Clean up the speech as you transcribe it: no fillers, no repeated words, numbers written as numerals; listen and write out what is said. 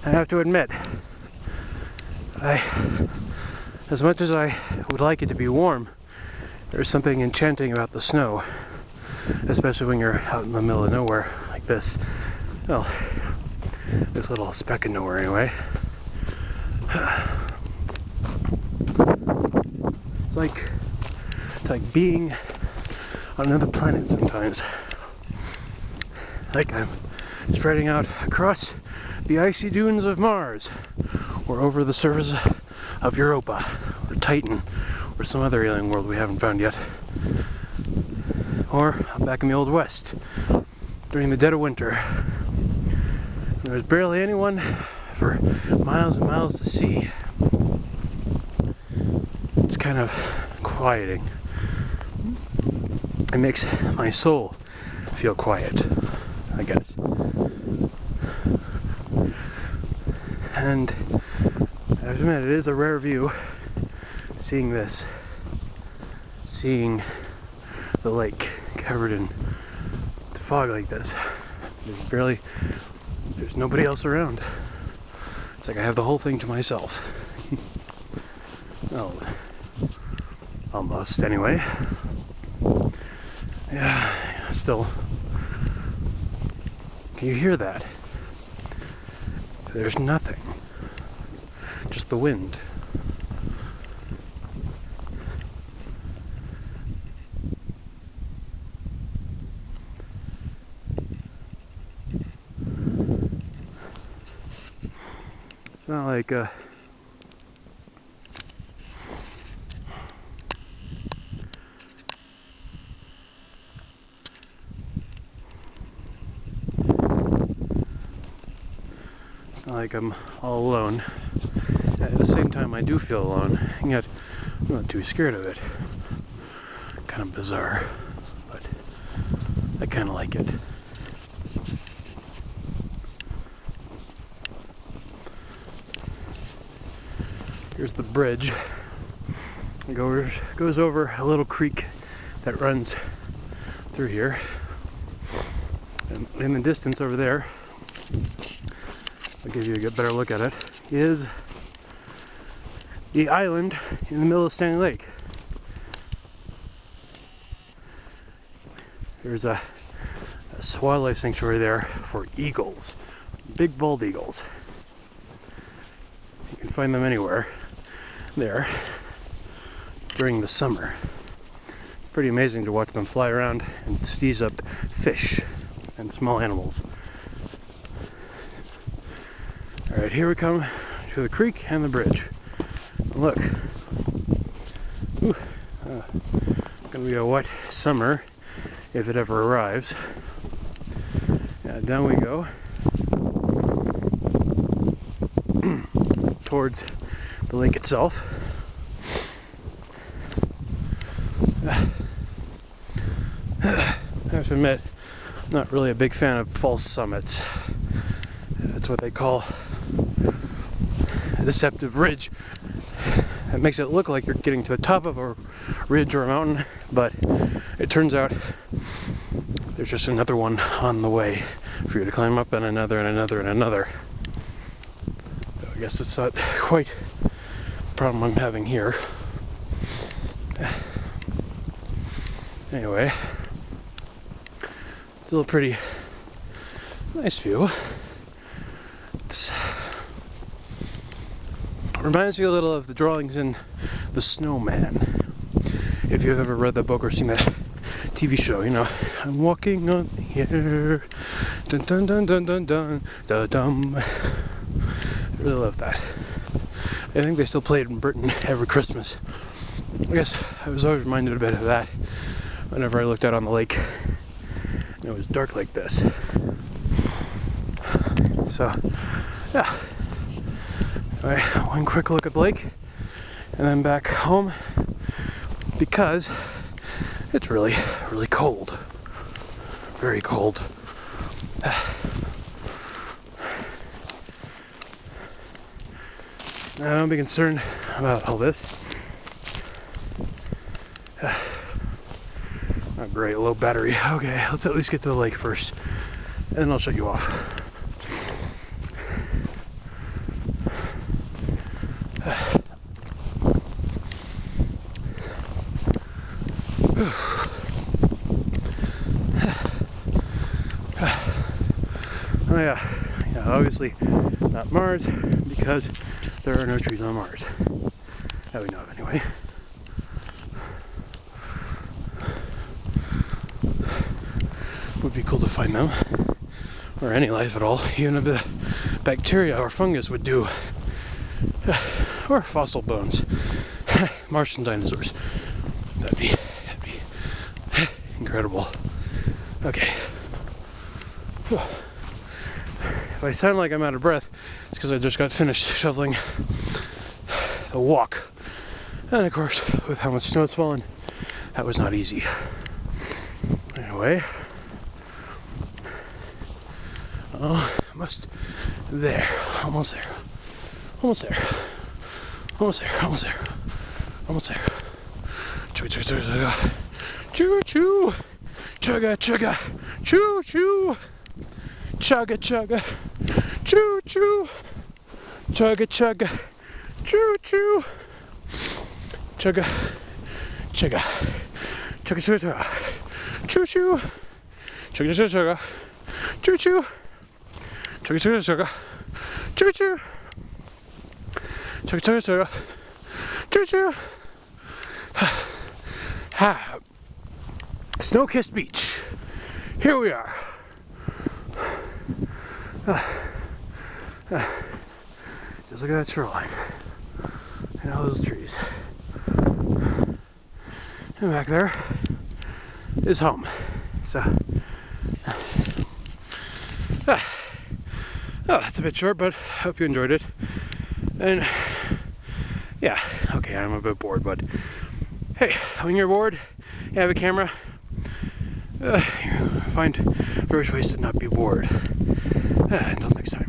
I have to admit, as much as I would like it to be warm, there's something enchanting about the snow, especially when you're out in the middle of nowhere like this. Well, this little speck of nowhere anyway. It's like being on another planet sometimes. Like I'm spreading out across the icy dunes of Mars, or over the surface of Europa, or Titan, or some other alien world we haven't found yet. Or I'm back in the Old West, during the dead of winter. There's barely anyone for miles and miles to see. It's kind of quieting. It makes my soul feel quiet, I guess. And I have to admit, it is a rare view, seeing this. Seeing the lake covered in fog like this. There's nobody else around. It's like I have the whole thing to myself. Well, almost anyway. Yeah, still. Can you hear that? There's nothing. Just the wind. It's not like I'm all alone. At the same time, I do feel alone, and yet I'm not too scared of it. Kind of bizarre, but I kind of like it. Here's the bridge. It goes over a little creek that runs through here. And in the distance over there, I'll give you a better look at it, is the island in the middle of Standley Lake. There's a wildlife sanctuary there for eagles, big bald eagles. You can find them anywhere there during the summer. Pretty amazing to watch them fly around and seize up fish and small animals. Alright, here we come to the creek and the bridge. Look. Gonna be a wet summer if it ever arrives. Yeah, down we go. Towards the lake itself. I have to admit, I'm not really a big fan of false summits. That's what they call a deceptive ridge. It makes it look like you're getting to the top of a ridge or a mountain, but it turns out there's just another one on the way for you to climb up, and another and another and another. So I guess it's not quite the problem I'm having here. Anyway, still a pretty nice view. It reminds me a little of the drawings in The Snowman. If you've ever read that book or seen that TV show, you know, I'm walking on the air, dun dun dun dun dun dun dun dum. I really love that. I think they still play it in Britain every Christmas. I guess I was always reminded a bit of that whenever I looked out on the lake and it was dark like this. So, yeah. Anyway, one quick look at the lake and then back home because it's really, really cold. Very cold. Now, don't be concerned about all this. Not great, low battery. Okay, let's at least get to the lake first, and then I'll shut you off. Oh yeah, obviously not Mars, because there are no trees on Mars. That we know of anyway. Would be cool to find them, or any life at all, even a bit of bacteria or fungus would do, or fossil bones, Martian dinosaurs. That'd be incredible. Okay. If I sound like I'm out of breath, it's because I just got finished shoveling the walk, and of course, with how much snow has fallen, that was not easy. Anyway. Oh, almost there. Almost there. Almost there. Almost there. Almost there. Almost there. Chugga chugga chugga. Choo choo. Chugga chugga. Choo choo. Chugga chugga. Choo choo. Chugga chugga. Choo choo. Chugga chugga. Chugga chugga. Choo choo. Chugga chugga chugga. Choo choo. Chugga chugga chugga. Choo choo. Chugga chugga chugga. Choo choo. Ha. Snow-kissed beach. Here we are. Just look at that shoreline and all those trees. And back there is home. So, that's a bit short, but I hope you enjoyed it. And yeah, okay, I'm a bit bored, but hey, when you're bored, you have a camera, find various ways to not be bored. Until next time.